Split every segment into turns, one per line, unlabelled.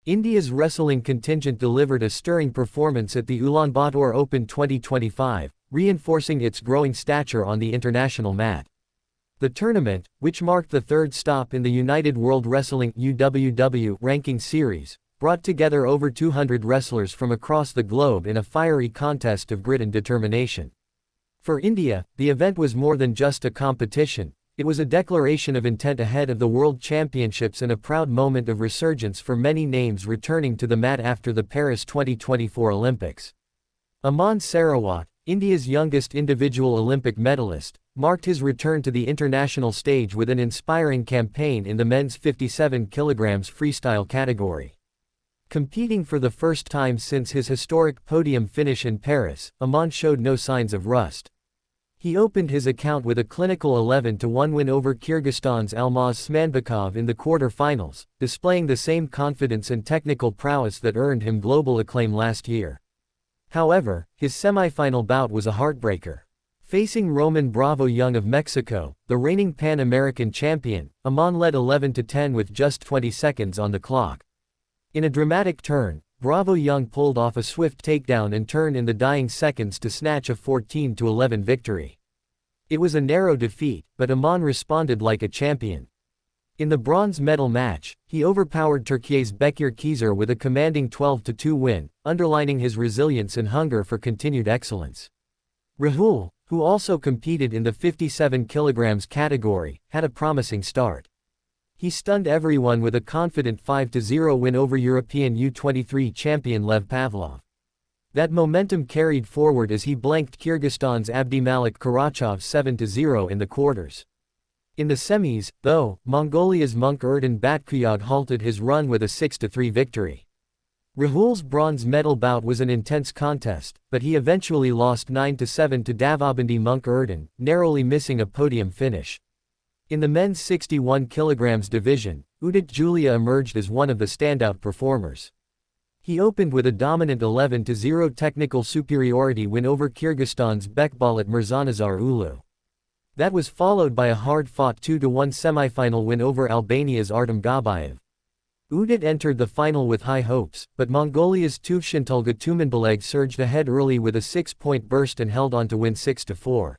India's wrestling contingent delivered a stirring performance at the Ulaanbaatar Open 2025, reinforcing its growing stature on the international mat. The tournament, which marked the third stop in the United World Wrestling (UWW) Ranking Series, brought together over 200 wrestlers from across the globe in a fiery contest of grit and determination. For India, the event was more than just a competition. It was a declaration of intent ahead of the World Championships and a proud moment of resurgence for many names returning to the mat after the Paris 2024 Olympics. Aman Sehrawat, India's youngest individual Olympic medalist, marked his return to the international stage with an inspiring campaign in the men's 57 kg freestyle category. Competing for the first time since his historic podium finish in Paris, Aman showed no signs of rust. He opened his account with a clinical 11-1 win over Kyrgyzstan's Almaz Smanbekov in the quarter-finals, displaying the same confidence and technical prowess that earned him global acclaim last year. However, his semi-final bout was a heartbreaker. Facing Roman Bravo Young of Mexico, the reigning Pan-American champion, Aman led 11-10 with just 20 seconds on the clock. In a dramatic turn, Bravo Young pulled off a swift takedown and turn in the dying seconds to snatch a 14-11 victory. It was a narrow defeat, but Aman responded like a champion. In the bronze medal match, he overpowered Turkey's Bekir Kizer with a commanding 12-2 win, underlining his resilience and hunger for continued excellence. Rahul, who also competed in the 57 kg category, had a promising start. He stunned everyone with a confident 5-0 win over European U23 champion Lev Pavlov. That momentum carried forward as he blanked Kyrgyzstan's Abdimalik Karachov 7-0 in the quarters. In the semis, though, Mongolia's Munk Erden Batkuyag halted his run with a 6-3 victory. Rahul's bronze medal bout was an intense contest, but he eventually lost 9-7 to Davabandi Munk Erden, narrowly missing a podium finish. In the men's 61 kg division, Udit Gulia emerged as one of the standout performers. He opened with a dominant 11-0 technical superiority win over Kyrgyzstan's Bekbalat Mirzanazar Ulu. That was followed by a hard-fought 2-1 semifinal win over Albania's Artem Gabayev. Udit entered the final with high hopes, but Mongolia's Tuvshintulga Tumanbaleg surged ahead early with a 6-point burst and held on to win 6-4.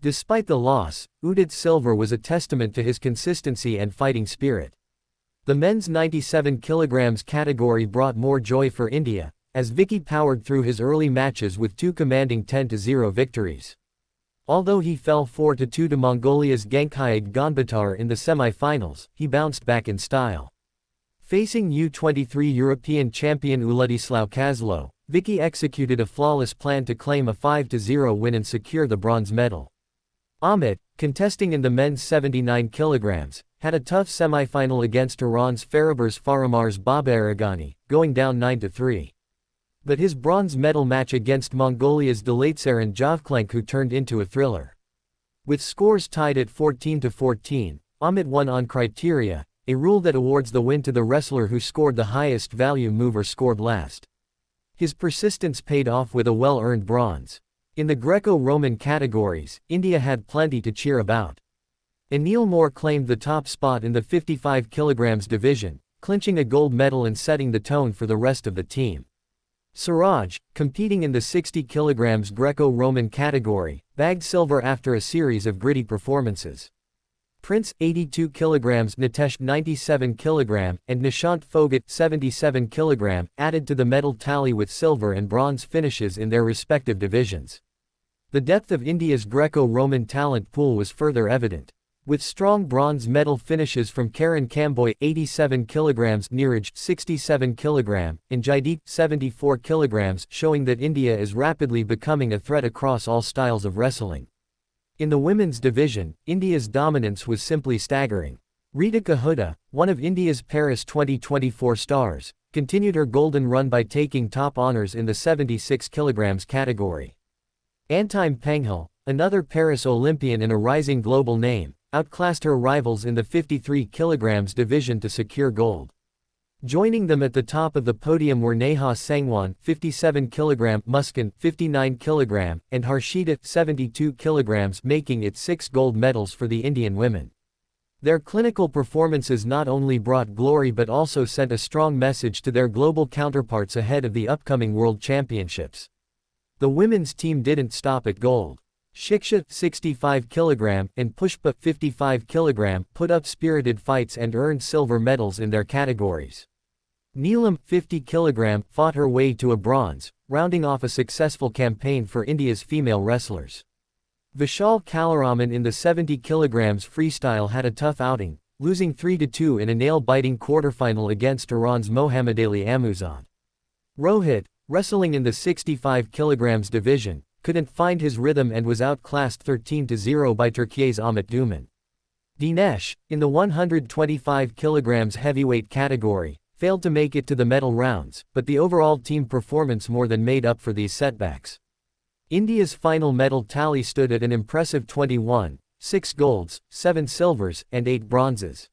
Despite the loss, Udit's silver was a testament to his consistency and fighting spirit. The men's 97 kg category brought more joy for India, as Vicky powered through his early matches with two commanding 10-0 victories. Although he fell 4-2 to Mongolia's Genkhayag Gonbatar in the semi-finals, he bounced back in style. Facing U23 European champion Uladislav Kazlo, Vicky executed a flawless plan to claim a 5-0 win and secure the bronze medal. Amit, contesting in the men's 79 kg, had a tough semi-final against Iran's Farabars Faramars Babaragani, going down 9-3. But his bronze medal match against Mongolia's Delaitsaran Javklenku turned into a thriller. With scores tied at 14-14, Amit won on criteria, a rule that awards the win to the wrestler who scored the highest value move or scored last. His persistence paid off with a well-earned bronze. In the Greco-Roman categories, India had plenty to cheer about. Anil Mor claimed the top spot in the 55 kg division, clinching a gold medal and setting the tone for the rest of the team. Suraj, competing in the 60 kg Greco-Roman category, bagged silver after a series of gritty performances. Prince, 82 kg, Nitesh, 97 kg, and Nishant Fogat, 77 kg, added to the medal tally with silver and bronze finishes in their respective divisions. The depth of India's Greco-Roman talent pool was further evident. With strong bronze medal finishes from Karan Kamboy, 87 kg, Neeraj, 67 kg, and Jaideep, 74 kg, showing that India is rapidly becoming a threat across all styles of wrestling. In the women's division, India's dominance was simply staggering. Reetika Hooda, one of India's Paris 2024 stars, continued her golden run by taking top honors in the 76 kg category. Antim Panghal, another Paris Olympian and a rising global name, outclassed her rivals in the 53 kg division to secure gold. Joining them at the top of the podium were Neha Sangwan, 57 kg, Muskan, 59 kg, and Harshita, 72 kg, making it 6 gold medals for the Indian women. Their clinical performances not only brought glory but also sent a strong message to their global counterparts ahead of the upcoming World Championships. The women's team didn't stop at gold. Shiksha, 65 kg, and Pushpa, 55 kg, put up spirited fights and earned silver medals in their categories. Neelam, 50 kg, fought her way to a bronze, rounding off a successful campaign for India's female wrestlers. Vishal Kalaraman in the 70 kg freestyle had a tough outing, losing 3-2 in a nail-biting quarterfinal against Iran's Mohammedali Amuzad. Rohit, wrestling in the 65 kg division, couldn't find his rhythm and was outclassed 13-0 by Turkey's Ahmet Duman. Dinesh, in the 125 kg heavyweight category, failed to make it to the medal rounds, but the overall team performance more than made up for these setbacks. India's final medal tally stood at an impressive 21, 6 golds, 7 silvers, and 8 bronzes.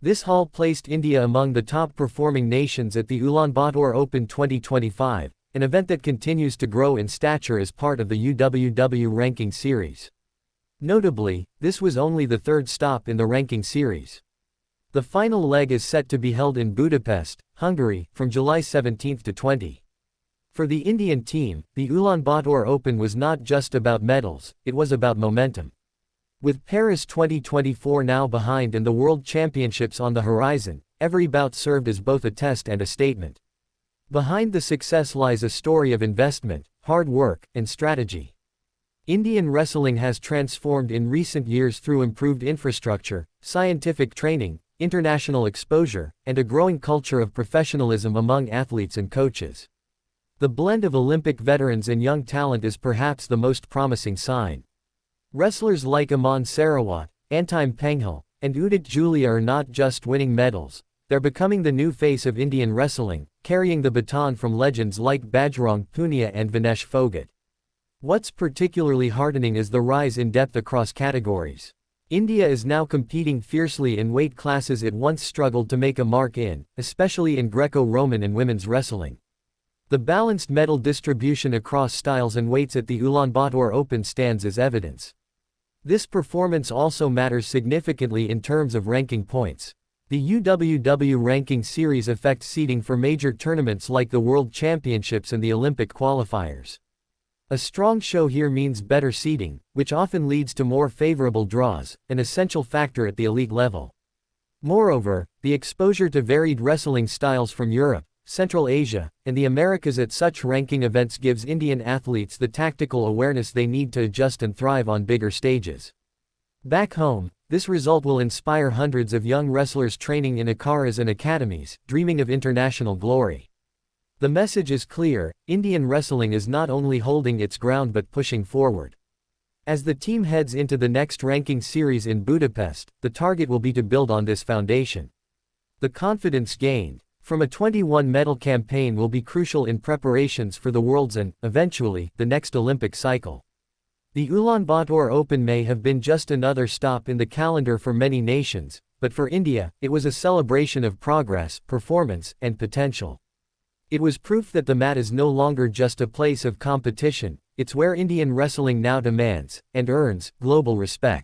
This haul placed India among the top-performing nations at the Ulaanbaatar Open 2025, an event that continues to grow in stature as part of the UWW Ranking Series. Notably, this was only the third stop in the ranking series. The final leg is set to be held in Budapest, Hungary, from July 17 to 20. For the Indian team, the Ulaanbaatar Open was not just about medals, it was about momentum. With Paris 2024 now behind and the World Championships on the horizon, every bout served as both a test and a statement. Behind the success lies a story of investment, hard work, and strategy. Indian wrestling has transformed in recent years through improved infrastructure, scientific training, international exposure, and a growing culture of professionalism among athletes and coaches. The blend of Olympic veterans and young talent is perhaps the most promising sign. Wrestlers like Aman Sehrawat, Antim Panghal, and Udit Gulia are not just winning medals, they're becoming the new face of Indian wrestling, carrying the baton from legends like Bajrang Punia and Vinesh Phogat. What's particularly heartening is the rise in depth across categories. India is now competing fiercely in weight classes it once struggled to make a mark in, especially in Greco-Roman and women's wrestling. The balanced medal distribution across styles and weights at the Ulaanbaatar Open stands as evidence. This performance also matters significantly in terms of ranking points. The UWW Ranking Series affects seeding for major tournaments like the World Championships and the Olympic qualifiers. A strong show here means better seeding, which often leads to more favorable draws, an essential factor at the elite level. Moreover, the exposure to varied wrestling styles from Europe, Central Asia, and the Americas at such ranking events gives Indian athletes the tactical awareness they need to adjust and thrive on bigger stages. Back home, this result will inspire hundreds of young wrestlers training in akaras and academies, dreaming of international glory. The message is clear: Indian wrestling is not only holding its ground but pushing forward. As the team heads into the next ranking series in Budapest, the target will be to build on this foundation. The confidence gained from a 21-medal campaign will be crucial in preparations for the Worlds and, eventually, the next Olympic cycle. The Ulaanbaatar Open may have been just another stop in the calendar for many nations, but for India, it was a celebration of progress, performance, and potential. It was proof that the mat is no longer just a place of competition, it's where Indian wrestling now demands, and earns, global respect.